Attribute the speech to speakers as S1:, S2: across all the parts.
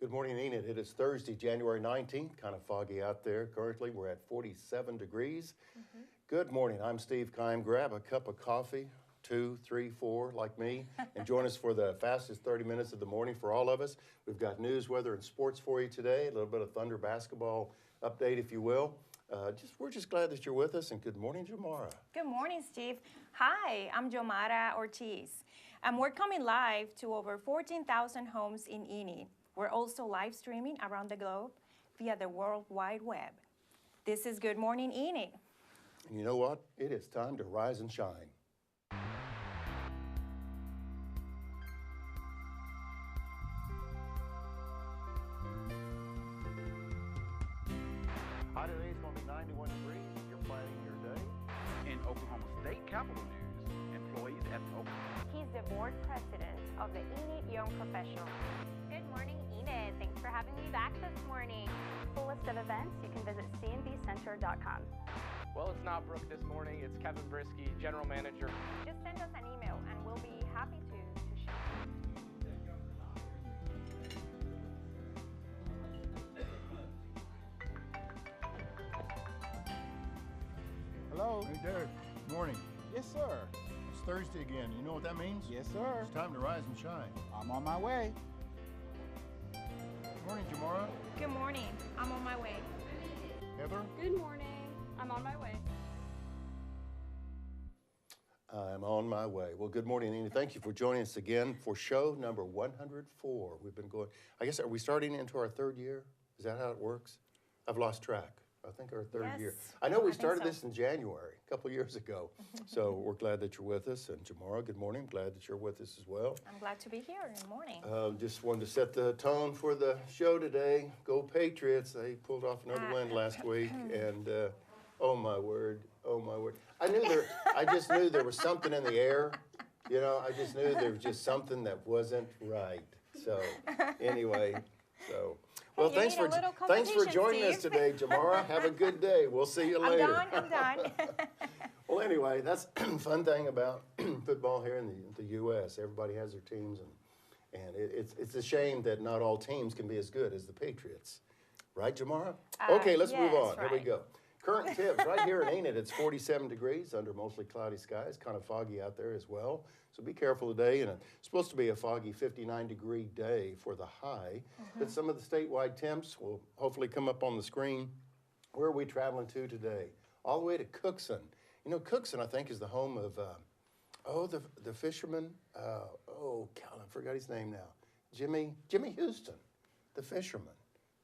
S1: Good morning, Enid. It is Thursday, January 19th. Kind of foggy out there. Currently, we're at 47 degrees. Good morning. I'm Steve Kime. Grab a cup of coffee, 2, 3, 4, like me, and join us for the fastest 30 minutes of the morning for all of us. We've got news, weather, and sports for you today. A little bit of Thunder basketball update, if you will. We're just glad that you're with us, and good morning, Jomara.
S2: Good morning, Steve. Hi, I'm Jomara Ortiz, and we're coming live to over 14,000 homes in Enid. We're also live streaming around the globe via the World Wide Web. This is Good Morning Enid.
S1: And you know what? It is time to rise and shine. High today is going to be 91 degrees. You're planning your day.
S3: In Oklahoma State Capitol News, employees at the Oklahoma.
S4: He's the board president of the Enid Young Professionals. Good morning, Enid. Thanks for having me back this morning. Full list of events, you can visit cnbcenter.com.
S5: Well, it's not Brooke this morning. It's Kevin Brisky, general manager.
S4: Just send us an email and we'll be happy to share.
S6: Hello.
S7: Hey, Derrick. Good morning.
S6: Yes, sir.
S7: It's Thursday again. You know what that means?
S6: Yes, sir.
S7: It's time to rise and shine.
S6: I'm on my way.
S7: Good morning, Jomara.
S2: Good morning. I'm on my way.
S7: Heather.
S8: Good morning. I'm on my way.
S1: I'm on my way. Well, good morning, Enid. Thank you for joining us again for show number 104. We've been going, I guess, are we starting into our third year? Is that how it works? I've lost track. I think our third year.
S2: Yes,
S1: I know we
S2: I think
S1: started
S2: so.
S1: this in January, a couple of years ago. So we're glad that you're with us. And Jomara, good morning. Glad that you're with us as well.
S2: I'm glad to be here in the morning.
S1: Just wanted to set the tone for the show today. Go Patriots. They pulled off another win last week. And oh my word, oh my word. I just knew there was something in the air. You know, I just knew there was just something that wasn't right. So anyway, so. Well,
S2: you
S1: thanks
S2: need a
S1: for
S2: little
S1: thanks for
S2: competition,
S1: joining us
S2: Steve.
S1: today, Jomara. Have a good day. We'll see you
S2: I'm
S1: later.
S2: done.
S1: Well, anyway, that's fun thing about football here in the U.S. Everybody has their teams, and it's a shame that not all teams can be as good as the Patriots, right, Jomara? Okay, let's move
S2: yes,
S1: on. Here we
S2: right.
S1: go. Current tips right here in Enid. It's 47 degrees under mostly cloudy skies. Kind of foggy out there as well. So be careful today. And it's supposed to be a foggy 59-degree day for the high. But some of the statewide temps will hopefully come up on the screen. Where are we traveling to today? All the way to Cookson. You know, Cookson, I think, is the home of, the fisherman. God, I forgot his name now. Jimmy Houston, the fisherman.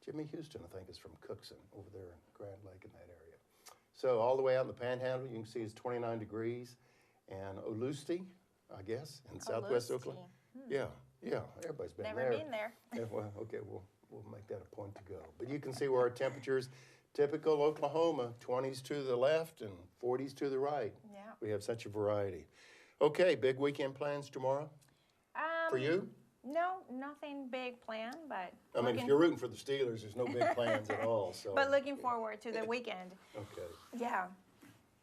S1: Jimmy Houston, I think, is from Cookson over there in Grand Lake in that area. So all the way out in the Panhandle, you can see it's 29 degrees. And Olusti, I guess, in southwest
S2: Olusti.
S1: Oklahoma. Yeah, everybody's been
S2: Never
S1: there.
S2: been there.
S1: Yeah, well, okay, we'll make that a point to go. But you can see where our temperatures, typical Oklahoma, 20s to the left and 40s to the right.
S2: Yeah.
S1: We have such a variety. Okay, big weekend plans tomorrow for you?
S2: No, nothing big planned, but
S1: I mean, if you're rooting for the Steelers, there's no big plans at all. So.
S2: but looking forward to the weekend.
S1: Okay.
S2: Yeah.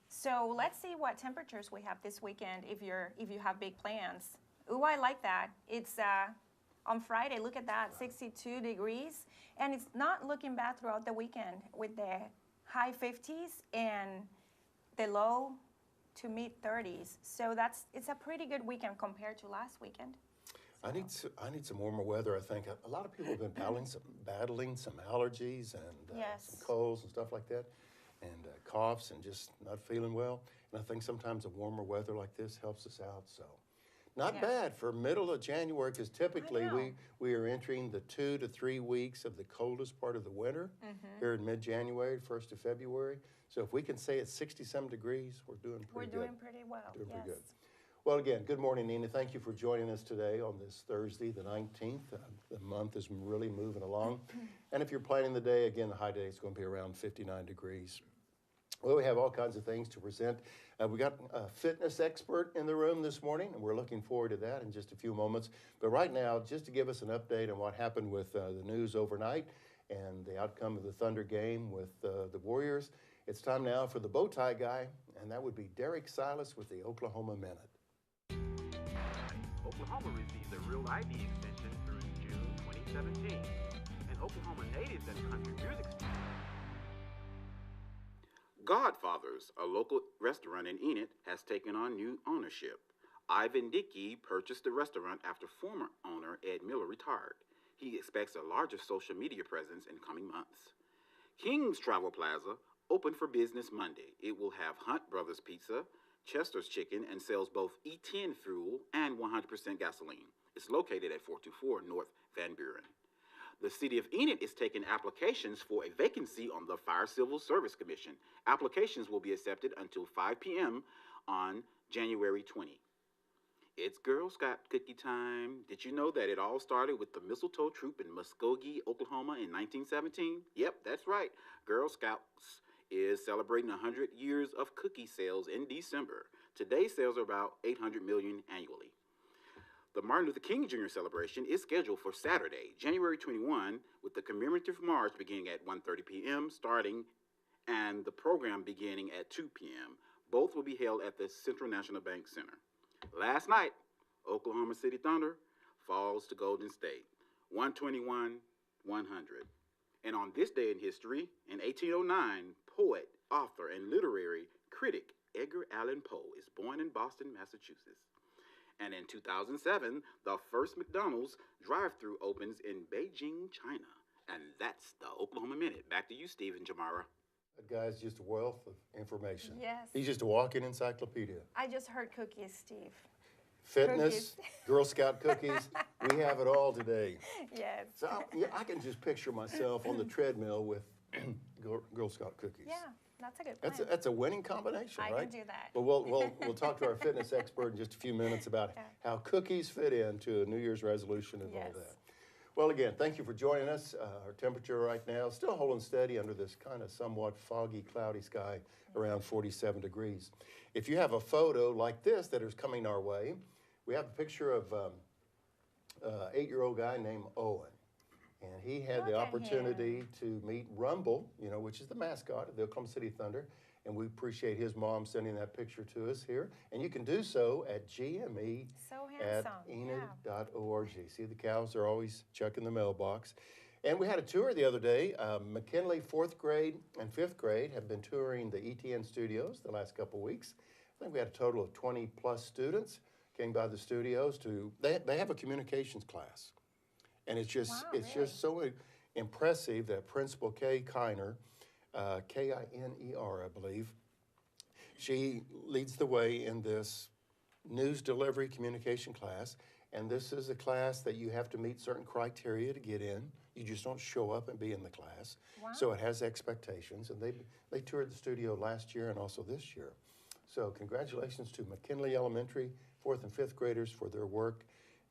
S2: So let's see what temperatures we have this weekend if you have big plans. Ooh, I like that. It's on Friday, look at that, 62 degrees. And it's not looking bad throughout the weekend with the high 50s and the low to mid 30s. So it's a pretty good weekend compared to last weekend.
S1: I need some warmer weather. I think a lot of people have been battling some allergies and
S2: Yes.
S1: some colds and stuff like that, and coughs and just not feeling well. And I think sometimes a warmer weather like this helps us out. So, not
S2: Yeah.
S1: bad for middle of January, because typically
S2: know.
S1: we are entering the 2 to 3 weeks of the coldest part of the winter here in mid-January, 1st of February. So if we can say it's 60-some degrees, we're doing pretty good.
S2: We're doing pretty well.
S1: Doing
S2: yes.
S1: pretty good. Well, again, good morning, Nina. Thank you for joining us today on this Thursday, the 19th. The month is really moving along. And if you're planning the day, again, the high day is going to be around 59 degrees. Well, we have all kinds of things to present. We got a fitness expert in the room this morning, and we're looking forward to that in just a few moments. But right now, just to give us an update on what happened with the news overnight and the outcome of the Thunder game with the Warriors, it's time now for the bow tie guy, and that would be Derrick Silas with the Oklahoma Minute.
S3: Oklahoma received a Real ID extension through June 2017. Oklahoma natives at country music stars.
S9: Godfathers, a local restaurant in Enid, has taken on new ownership. Ivan Dickey purchased the restaurant after former owner Ed Miller retired. He expects a larger social media presence in coming months. King's Travel Plaza opened for business Monday. It will have Hunt Brothers Pizza, Chester's Chicken, and sells both E10 fuel and 100% gasoline. It's located at 424 North Van Buren. The City of Enid is taking applications for a vacancy on the Fire Civil Service Commission. Applications will be accepted until 5 p.m. on January 20. It's Girl Scout cookie time. Did you know that it all started with the Mistletoe Troop in Muskogee, Oklahoma in 1917? Yep, that's right. Girl Scouts is celebrating 100 years of cookie sales in December. Today's sales are about 800 million annually. The Martin Luther King Jr. celebration is scheduled for Saturday, January 21, with the commemorative march beginning at 1:30 p.m. and the program beginning at 2 p.m. Both will be held at the Central National Bank Center. Last night, Oklahoma City Thunder falls to Golden State, 121-100. And on this day in history, in 1809, poet, author, and literary critic Edgar Allan Poe is born in Boston, Massachusetts. And in 2007, the first McDonald's drive-thru opens in Beijing, China. And that's the Oklahoma Minute. Back to you, Steve and Jomara.
S1: That guy's just a wealth of information.
S2: Yes.
S1: He's just a walking encyclopedia.
S2: I just heard cookies, Steve.
S1: Fitness,
S2: Cookies.
S1: Girl Scout cookies, we have it all today.
S2: Yes.
S1: So I can just picture myself on the treadmill with Girl Scout cookies.
S2: Yeah, that's a good plan.
S1: That's a winning combination,
S2: I
S1: right?
S2: can do that.
S1: But we'll talk to our fitness expert in just a few minutes about how cookies fit into a New Year's resolution and all
S2: Yes.
S1: that. Well, again, thank you for joining us. Our temperature right now still holding steady under this kind of somewhat foggy, cloudy sky, around 47 degrees. If you have a photo like this that is coming our way, we have a picture of an 8-year-old guy named Owen. And he had
S2: Look
S1: the
S2: at
S1: opportunity to meet Rumble, which is the mascot of the Oklahoma City Thunder. And we appreciate his mom sending that picture to us here. And you can do so at GME
S2: So
S1: at
S2: handsome.
S1: enid.org. See, the cows are always checking the mailbox. And we had a tour the other day. McKinley 4th grade and 5th grade have been touring the ETN studios the last couple weeks. I think we had a total of 20 plus students came by the studios they have a communications class. And it's just just so impressive that Principal Kay Kiner, Kiner, I believe, she leads the way in this news delivery communication class. And this is a class that you have to meet certain criteria to get in. You just don't show up and be in the class.
S2: Wow.
S1: So it has expectations. And they toured the studio last year and also this year. So congratulations to McKinley Elementary 4th and 5th graders for their work.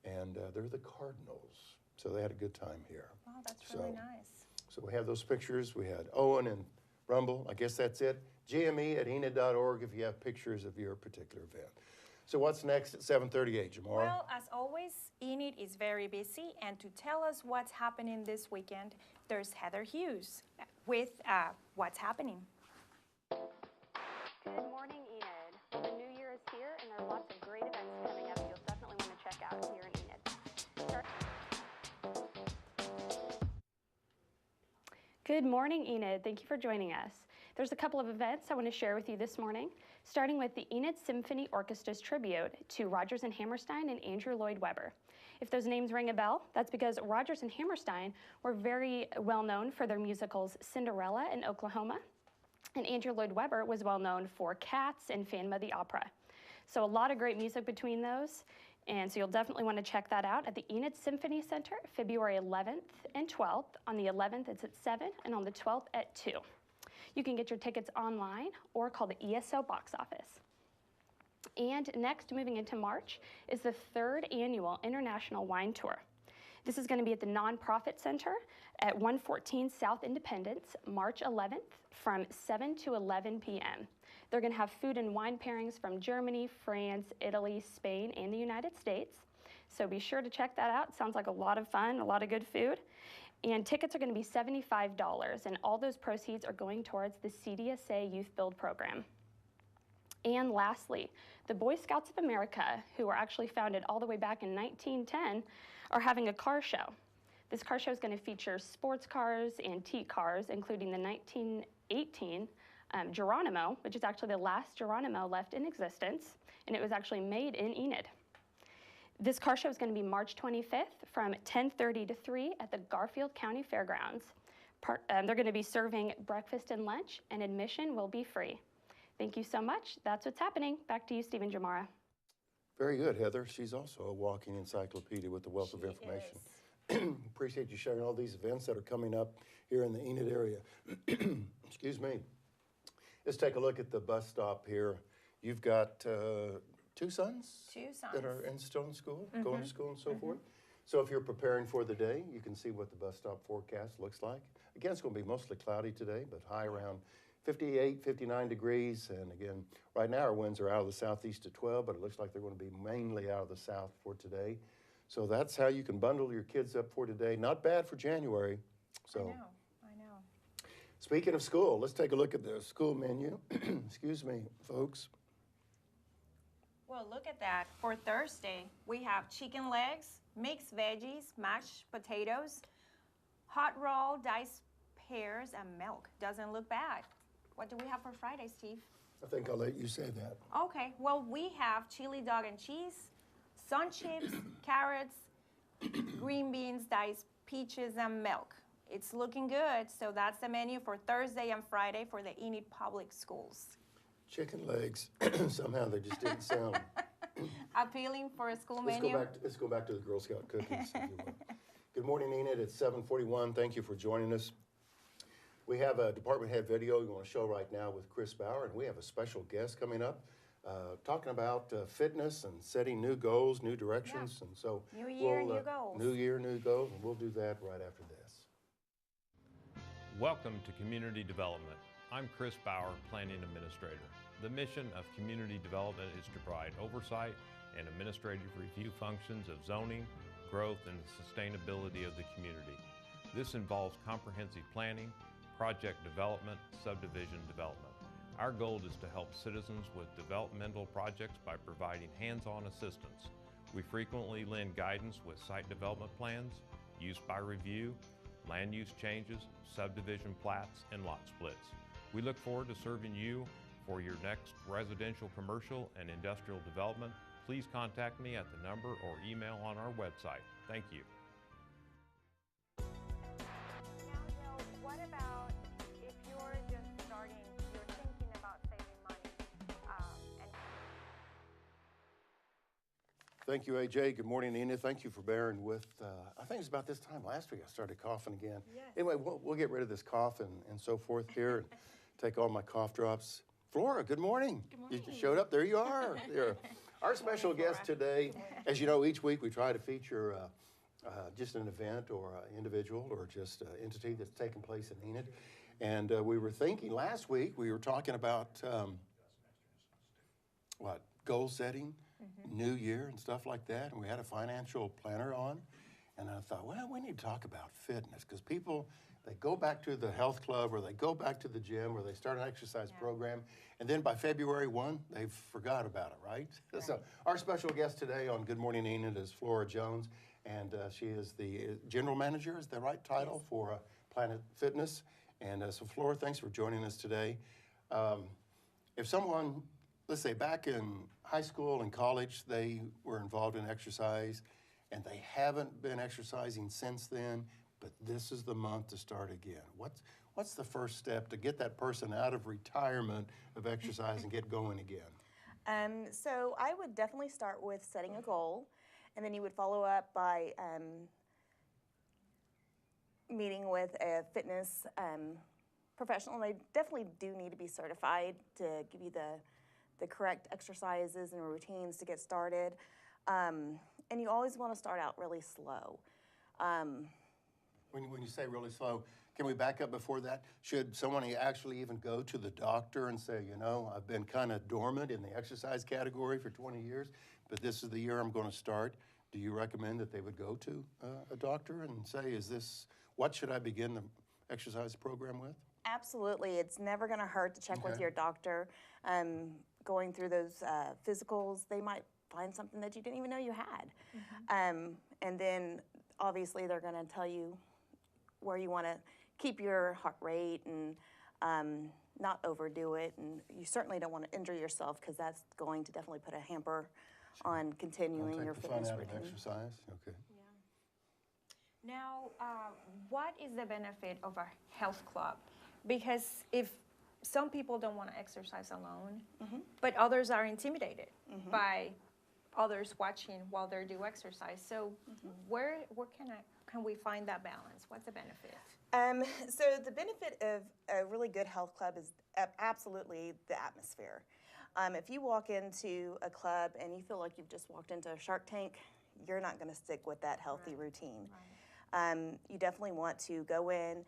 S1: And they're the Cardinals. So they had a good time here.
S2: Wow, that's really nice.
S1: So we have those pictures. We had Owen and Rumble. I guess that's it. GME at enid.org if you have pictures of your particular event. So what's next at 7:38, Jomara?
S2: Well, as always, Enid is very busy. And to tell us what's happening this weekend, there's Heather Hughes with What's Happening.
S4: Good morning, Enid. The new year is here, and there are lots of great events coming up you'll definitely want to check out here in Enid. Good morning, Enid. Thank you for joining us. There's a couple of events I want to share with you this morning, starting with the Enid Symphony Orchestra's tribute to Rodgers and Hammerstein and Andrew Lloyd Webber. If those names ring a bell, that's because Rodgers and Hammerstein were very well known for their musicals Cinderella in Oklahoma, and Andrew Lloyd Webber was well known for Cats and Phantom of the Opera. So a lot of great music between those, and so you'll definitely want to check that out at the Enid Symphony Center, February 11th and 12th. On the 11th, it's at 7, and on the 12th at 2. You can get your tickets online or call the ESO box office. And next, moving into March, is the 3rd annual International Wine Tour. This is going to be at the Nonprofit Center at 114 South Independence, March 11th from 7 to 11 p.m. They're going to have food and wine pairings from Germany, France, Italy, Spain, and the United States. So be sure to check that out. Sounds like a lot of fun, a lot of good food. And tickets are going to be $75, and all those proceeds are going towards the CDSA Youth Build Program. And lastly, the Boy Scouts of America, who were actually founded all the way back in 1910, are having a car show. This car show is going to feature sports cars, antique cars, including the 1918 Geronimo, which is actually the last Geronimo left in existence, and it was actually made in Enid. This car show is going to be March 25th from 10:30 to 3 at the Garfield County Fairgrounds. They're going to be serving breakfast and lunch, and admission will be free. Thank you so much. That's what's happening. Back to you, Steve and Jomara.
S1: Very good, Heather. She's also a walking encyclopedia with a wealth of information. Appreciate you sharing all these events that are coming up here in the Enid area. Excuse me. Let's take a look at the bus stop here. You've got two sons?
S2: Two sons.
S1: That are still in school, going to school and so forth. So if you're preparing for the day, you can see what the bus stop forecast looks like. Again, it's going to be mostly cloudy today, but high around 58, 59 degrees. And again, right now our winds are out of the southeast at 12, but it looks like they're going to be mainly out of the south for today. So that's how you can bundle your kids up for today. Not bad for January. So,
S2: I know.
S1: Speaking of school, let's take a look at the school menu. Excuse me, folks.
S2: Well, look at that. For Thursday, we have chicken legs, mixed veggies, mashed potatoes, hot roll, diced pears, and milk. Doesn't look bad. What do we have for Friday, Steve?
S1: I think I'll let you say that.
S2: Okay, well, we have chili dog and cheese, sun chips, carrots, green beans, diced peaches, and milk. It's looking good. So that's the menu for Thursday and Friday for the Enid Public Schools.
S1: Chicken legs. Somehow they just didn't sound.
S2: Appealing for a school menu.
S1: Let's go back to the Girl Scout cookies, if you will. Good morning, Enid. It's 7:41. Thank you for joining us. We have a department head video we want to show right now with Chris Bauer, and we have a special guest coming up talking about fitness and setting new goals, new directions.
S2: Yeah.
S1: And so
S2: New year, new goals.
S1: New year, new goals, and we'll do that right after this.
S10: Welcome to Community Development. I'm Chris Bauer, Planning Administrator. The mission of Community Development is to provide oversight and administrative review functions of zoning, growth, and the sustainability of the community. This involves comprehensive planning, project development, subdivision development. Our goal is to help citizens with developmental projects by providing hands-on assistance. We frequently lend guidance with site development plans, use by review, land use changes, subdivision plats, and lot splits. We look forward to serving you for your next residential, commercial, and industrial development. Please contact me at the number or email on our website. Thank you.
S2: Now, what about if you're just starting, you're thinking about saving money?
S1: Thank you, AJ. Good morning, Enid. Thank you for bearing with, I think it's about this time last week I started coughing again.
S2: Yes.
S1: Anyway, we'll get rid of this cough and so forth here and take all my cough drops. Flora, good morning.
S8: Good morning.
S1: You showed up. There you are. There. Our special guest today, as you know, each week we try to feature just an event or an individual or just an entity that's taken place in Enid. And we were thinking last week, we were talking about goal setting, New Year and stuff like that. And we had a financial planner on. And I thought, well, we need to talk about fitness because people, they go back to the health club or they go back to the gym or they start an exercise program. And then by February 1, they've forgot about it, right? So our special guest today on Good Morning Enid is Flora Jones. And she is the general manager, is the right title, for Planet Fitness. And so Flora, thanks for joining us today. If someone, let's say back in high school and college, they were involved in exercise and they haven't been exercising since then, but this is the month to start again. What's the first step to get that person out of retirement of exercise and get going again?
S11: So I would definitely start with setting a goal, and then you would follow up by meeting with a fitness professional. They definitely do need to be certified to give you the correct exercises and routines to get started. And you always want to start out really slow.
S1: When you say really slow, can we back up before that? Should someone actually even go to the doctor and say, you know, I've been kind of dormant in the exercise category for 20 years, but this is the year I'm going to start? Do you recommend that they would go to a doctor and say, what should I begin the exercise program with?
S11: Absolutely. It's never going to hurt to check with your doctor. Going through those physicals, they might find something that you didn't even know you had. And then obviously, they're going to tell you where you want to keep your heart rate and not overdo it. And you certainly don't want to injure yourself because that's going to definitely put a hamper on continuing your fitness
S1: Fun out
S11: routine.
S1: of exercise. Okay.
S2: Now, what is the benefit of a health club? Because if some people don't want to exercise alone, but others are intimidated by others watching while they do exercise. So where can we find that balance? What's the benefit?
S11: So the benefit of a really good health club is absolutely the atmosphere. If you walk into a club and you feel like you've just walked into a Shark Tank, you're not going to stick with that healthy routine. You definitely want to go in,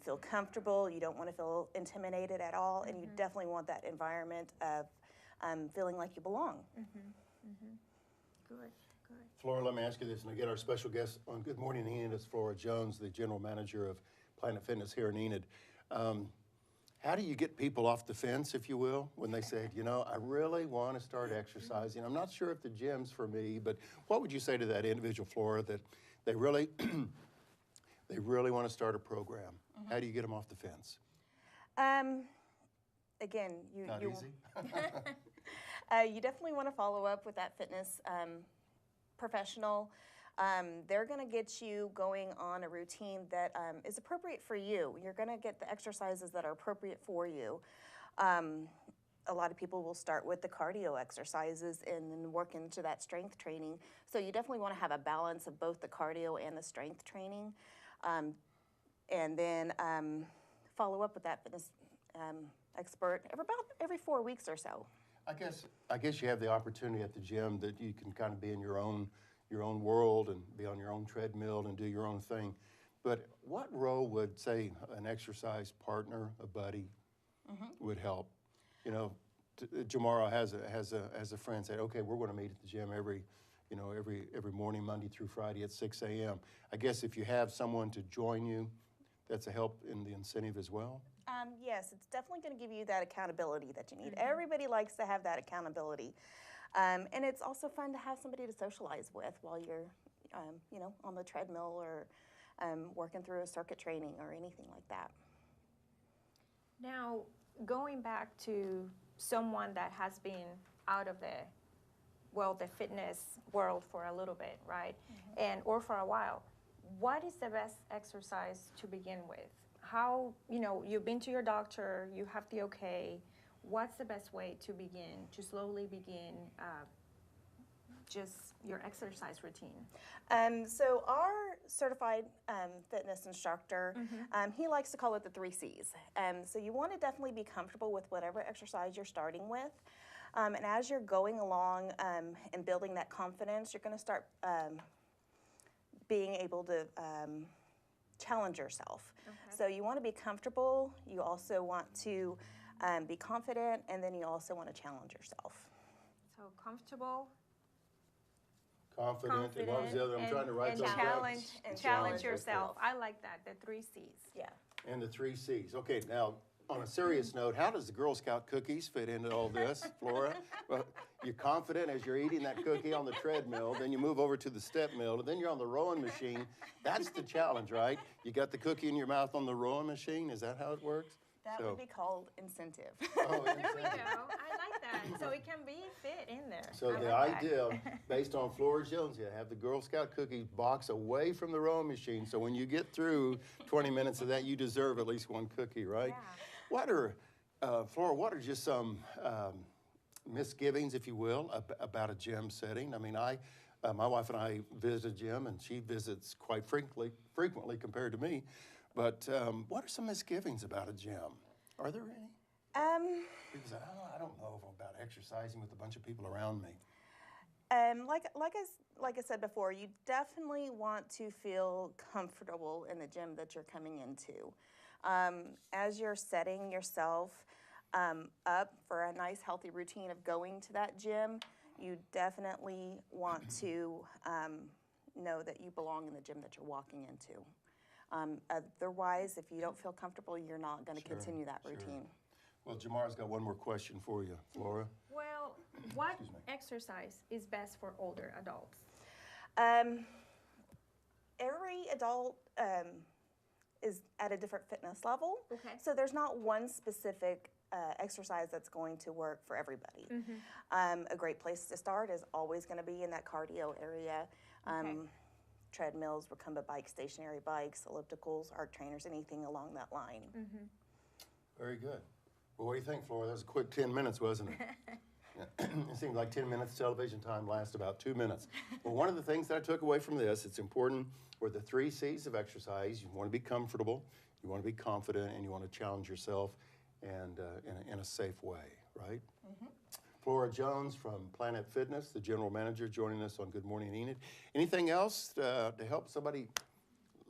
S11: feel comfortable. You don't want to feel intimidated at all, and you definitely want that environment of feeling like you belong.
S2: Good.
S1: Flora, let me ask you this, and I get our special guest on Good Morning Enid. It's Flora Jones, the general manager of Planet Fitness here in Enid. How do you get people off the fence, if you will, when they say, you know, I really want to start exercising. I'm not sure if the gym's for me, but what would you say to that individual, Flora, that they really want to start a program? How do you get them off the fence?
S11: Again,
S1: Not easy.
S11: You definitely want to follow up with that fitness professional. They're going to get you going on a routine that is appropriate for you. You're going to get the exercises that are appropriate for you. A lot of people will start with the cardio exercises and then work into that strength training. So you definitely want to have a balance of both the cardio and the strength training. And then follow up with that fitness expert every 4 weeks or so.
S1: I guess you have the opportunity at the gym that you can kind of be in your own world and be on your own treadmill and do your own thing. But what role would, say, an exercise partner, a buddy, would help? You know, Jomara has a friend say, okay, we're going to meet at the gym every morning, Monday through Friday at 6 a.m. I guess if you have someone to join you, that's a help in the incentive as well.
S11: Yes, it's definitely going to give you that accountability that you need. Everybody likes to have that accountability. And it's also fun to have somebody to socialize with while you're, on the treadmill or working through a circuit training or anything like that.
S2: Now, going back to someone that has been out of the fitness world for a little bit, right? Or for a while, what is the best exercise to begin with? How, you've been to your doctor, you have the okay. What's the best way to slowly begin just your exercise routine?
S11: So our certified fitness instructor, he likes to call it the 3 C's. So you want to definitely be comfortable with whatever exercise you're starting with. And as you're going along and building that confidence, you're going to start being able to challenge yourself. So you want to be comfortable, you also want to be confident, and then you also want to challenge yourself.
S2: So comfortable,
S1: Confident, and what was the other? I'm trying to write those down.
S2: challenge yourself. I like that, the 3 C's.
S11: Yeah.
S1: And the 3 C's. Okay, now, on a serious note, how does the Girl Scout cookies fit into all this, Flora? Well, you're confident as you're eating that cookie on the treadmill, then you move over to the step mill, and then you're on the rowing machine. That's the challenge, right? You got the cookie in your mouth on the rowing machine. Is that how it works?
S11: That would be called incentive.
S1: Oh,
S2: There we go. I like that. So it can be fit in there.
S1: So the idea, based on Flora Jones, you have the Girl Scout cookie box away from the rowing machine. So when you get through 20 minutes of that, you deserve at least one cookie, right?
S2: Yeah.
S1: Flora, what are just some misgivings, if you will, about a gym setting? I mean, my wife and I visit a gym, and she visits quite frequently compared to me. But what are some misgivings about a gym? Are there any? Because I don't know about exercising with a bunch of people around me.
S11: Like I said before, you definitely want to feel comfortable in the gym that you're coming into. As you're setting yourself up for a nice, healthy routine of going to that gym, you definitely want to know that you belong in the gym that you're walking into. Otherwise, if you don't feel comfortable, you're not going to continue that routine.
S1: Well, Jomara's got one more question for you, Flora.
S2: Well, what exercise is best for older adults?
S11: every adult is at a different fitness level.
S2: Okay.
S11: So there's not one specific exercise that's going to work for everybody. A great place to start is always going to be in that cardio area. Treadmills, recumbent bikes, stationary bikes, ellipticals, arc trainers, anything along that line.
S1: Very good. Well, what do you think, Flora? That was a quick 10 minutes, wasn't it? It seemed like 10 minutes. Television time lasts about 2 minutes. Well, one of the things that I took away from this, it's important, were the 3 C's of exercise. You want to be comfortable, you want to be confident, and you want to challenge yourself and in a safe way, right? Flora Jones from Planet Fitness, the general manager, joining us on Good Morning Enid. Anything else to help somebody?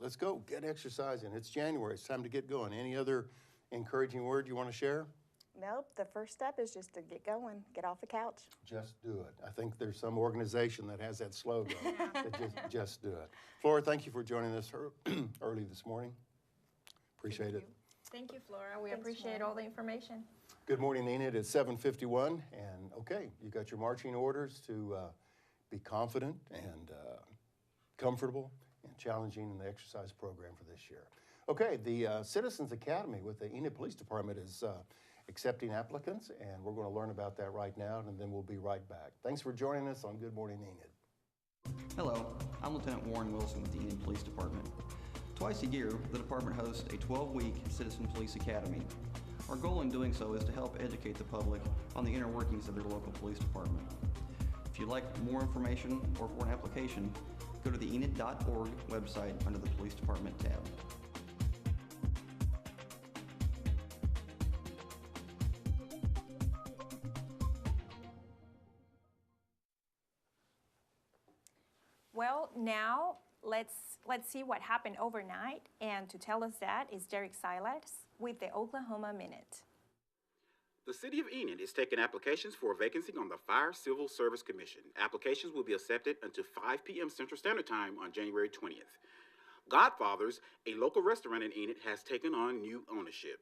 S1: Let's go, get exercising. It's January, it's time to get going. Any other encouraging word you want to share?
S11: Nope, the first step is just to get going, get off the couch.
S1: Just do it. I think there's some organization that has that slogan, that just do it. Flora, thank you for joining us early this morning. Appreciate it.
S2: Thank you, Flora. We
S11: Thanks,
S2: appreciate
S11: Flora.
S2: all the information.
S1: Good morning, Enid. It's 7:51, and okay, you got your marching orders to be confident and comfortable and challenging in the exercise program for this year. Okay, the Citizens Academy with the Enid Police Department is accepting applicants, and we're going to learn about that right now, and then we'll be right back. Thanks for joining us on Good Morning Enid.
S12: Hello, I'm Lieutenant Warren Wilson with the Enid Police Department. Twice a year, the department hosts a 12-week Citizen Police Academy. Our goal in doing so is to help educate the public on the inner workings of their local police department. If you'd like more information or for an application, go to the enid.org website under the Police Department tab.
S2: Well, now let's see what happened overnight. And to tell us that is Derrick Silas with the Oklahoma Minute.
S9: The City of Enid is taking applications for a vacancy on the Fire Civil Service Commission. Applications will be accepted until 5 p.m. Central Standard Time on January 20th. Godfather's, a local restaurant in Enid, has taken on new ownership.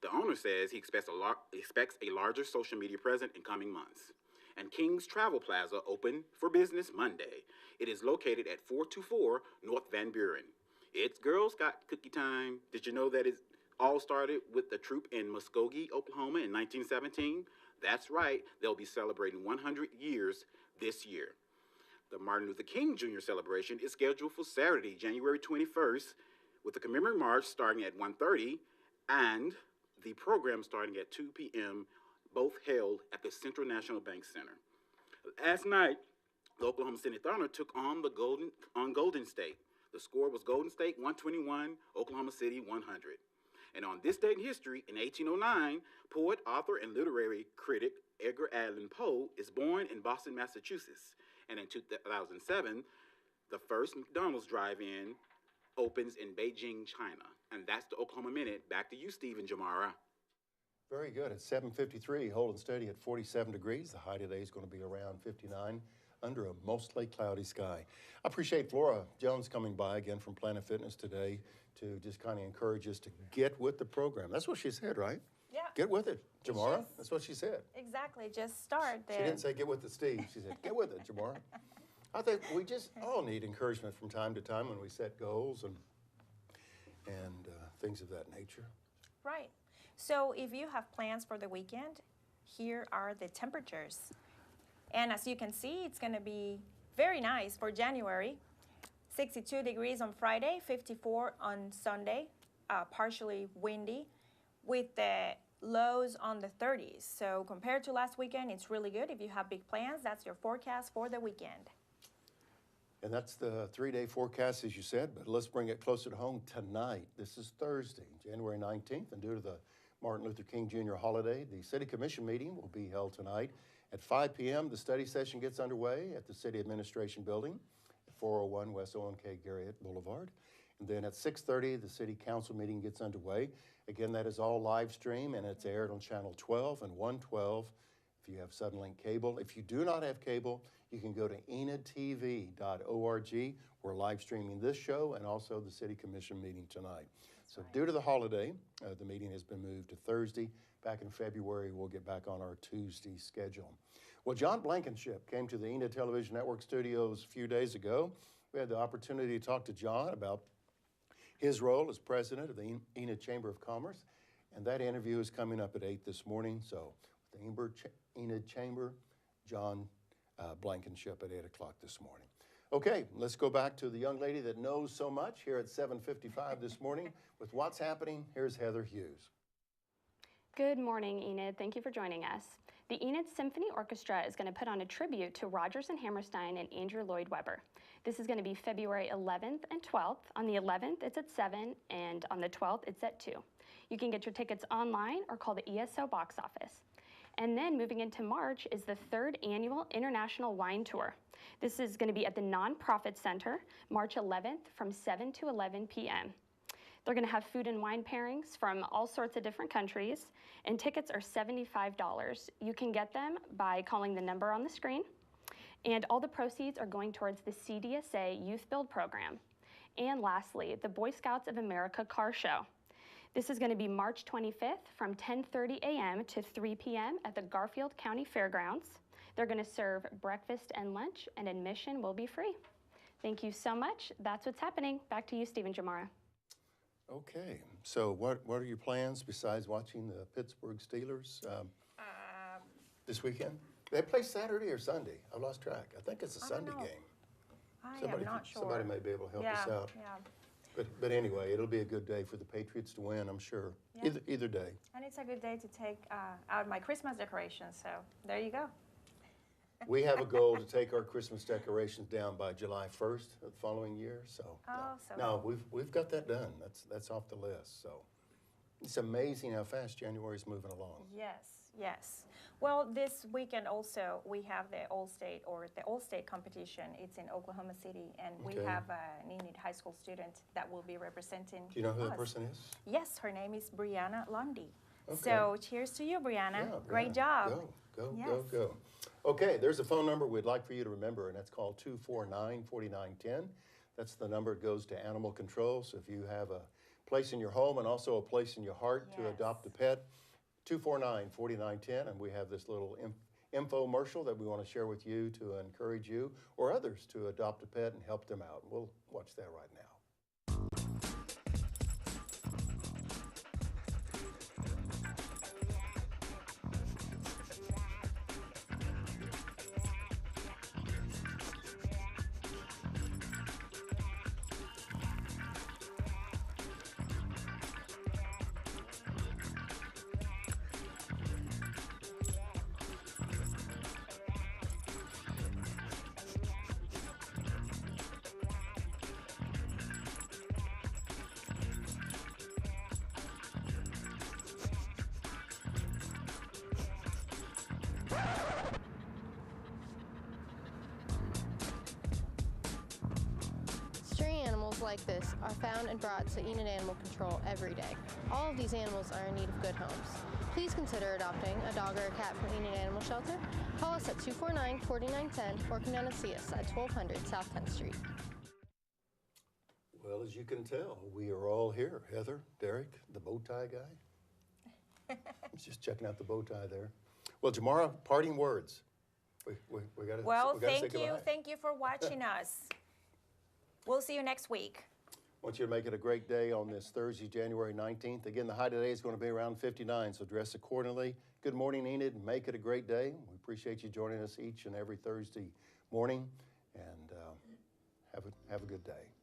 S9: The owner says he expects a larger social media presence in coming months. And King's Travel Plaza opened for business Monday. It is located at 424 North Van Buren. It's Girl Scout cookie time. Did you know that it all started with the troop in Muskogee, Oklahoma in 1917? That's right, they'll be celebrating 100 years this year. The Martin Luther King Jr. celebration is scheduled for Saturday, January 21st, with the commemorative march starting at 1:30 and the program starting at 2 p.m., both held at the Central National Bank Center. Last night, the Oklahoma City Thunder took on Golden State. The score was Golden State 121, Oklahoma City 100. And on this date in history, in 1809, poet, author, and literary critic Edgar Allan Poe is born in Boston, Massachusetts. And in 2007, the first McDonald's drive-in opens in Beijing, China. And that's the Oklahoma Minute. Back to you, Steve and Jomara.
S1: Very good. It's 7:53, holding steady at 47 degrees. The high today is going to be around 59 under a mostly cloudy sky. I appreciate Flora Jones coming by again from Planet Fitness today to just kind of encourage us to get with the program. That's what she said, right?
S2: Yeah.
S1: Get with it, Jomara.
S2: Just-
S1: That's what she said.
S2: Exactly. Just start
S1: She
S2: there.
S1: didn't say get with it, Steve. She said get with it, Jomara. I think we just all need encouragement from time to time when we set goals and things of that nature.
S2: Right. So if you have plans for the weekend, here are the temperatures. And as you can see, it's going to be very nice for January. 62 degrees on Friday, 54 on Sunday, partially windy, with the lows on the 30s. So compared to last weekend, it's really good. If you have big plans, that's your forecast for the weekend.
S1: And that's the 3-day forecast, as you said, but let's bring it closer to home tonight. This is Thursday, January 19th, and due to the Martin Luther King Jr. holiday, the City Commission meeting will be held tonight. At 5 p.m., the study session gets underway at the City Administration Building at 401 West O&K Garriott Boulevard. And then at 6:30, the City Council meeting gets underway. Again, that is all live stream, and it's aired on Channel 12 and 112 if you have Suddenlink cable. If you do not have cable, you can go to enidtv.org. We're live streaming this show and also the City Commission meeting tonight. So due to the holiday, the meeting has been moved to Thursday. Back in February, we'll get back on our Tuesday schedule. Well, John Blankenship came to the Enid Television Network studios a few days ago, we had the opportunity to talk to John about his role as president of the Enid Chamber of Commerce, and that interview is coming up at 8 this morning. So with the Enid Chamber, John Blankenship at 8 o'clock this morning. Okay, let's go back to the young lady that knows so much here at 7:55 this morning with what's happening. Here's Heather Hughes.
S4: Good morning, Enid. Thank you for joining us. The Enid Symphony Orchestra is going to put on a tribute to Rodgers and Hammerstein and Andrew Lloyd Webber. This is going to be February 11th and 12th. On the 11th, it's at 7, and on the 12th, it's at 2. You can get your tickets online or call the ESO box office. And then moving into March is the 3rd annual International Wine Tour. This is going to be at the Nonprofit Center, March 11th from 7 to 11 p.m. They're going to have food and wine pairings from all sorts of different countries, and tickets are $75. You can get them by calling the number on the screen, and all the proceeds are going towards the CDSA Youth Build Program. And lastly, the Boy Scouts of America Car Show. This is going to be March 25th from 10:30 a.m. to 3 p.m. at the Garfield County Fairgrounds. They're going to serve breakfast and lunch, and admission will be free. Thank you so much. That's what's happening. Back to you, Stephen Jomara.
S1: Okay, so what are your plans besides watching the Pittsburgh Steelers this weekend? They play Saturday or Sunday? I lost track. I think it's a Sunday game.
S2: I am not sure.
S1: Somebody may be able to help us out.
S2: Yeah.
S1: But anyway, it'll be a good day for the Patriots to win, I'm sure.
S2: Yeah.
S1: Either day.
S2: And it's a good day to take out my Christmas decorations, so there you go.
S1: We have a goal to take our Christmas decorations down by July 1st of the following year. So no, we've got that done. That's off the list. So it's amazing how fast January's moving along.
S2: Yes, yes. Well, this weekend also we have the All-State competition. It's in Oklahoma City, and we have an Enid High School student that will be representing.
S1: Do you know who
S2: us.
S1: that person is?
S2: Yes, her name is Brianna Lundy.
S1: Okay.
S2: So cheers to you, Brianna.
S1: Yeah,
S2: Great job.
S1: Go. Okay, there's a phone number we'd like for you to remember, and that's called 249-4910. That's the number that goes to animal control. So if you have a place in your home and also a place in your heart to adopt a pet, 249-4910, and we have this little infomercial that we want to share with you to encourage you or others to adopt a pet and help them out. We'll watch that right now.
S13: Stray animals like this are found and brought to Enid Animal Control every day. All of these animals are in need of good homes. Please consider adopting a dog or a cat from Enid Animal Shelter. Call us at 249-4910 or come down and see us at 1200 South 10th Street.
S1: Well, as you can tell, we are all here. Heather, Derrick, the bow tie guy. He's just checking out the bow tie there. Well, Jomara, parting words. We got to
S2: Well,
S1: say
S2: thank you.
S1: goodbye.
S2: Thank you for watching us. We'll see you next week.
S1: I want you to make it a great day on this Thursday, January 19th. Again, the high today is going to be around 59, so dress accordingly. Good morning, Enid, and make it a great day. We appreciate you joining us each and every Thursday morning, and have a good day.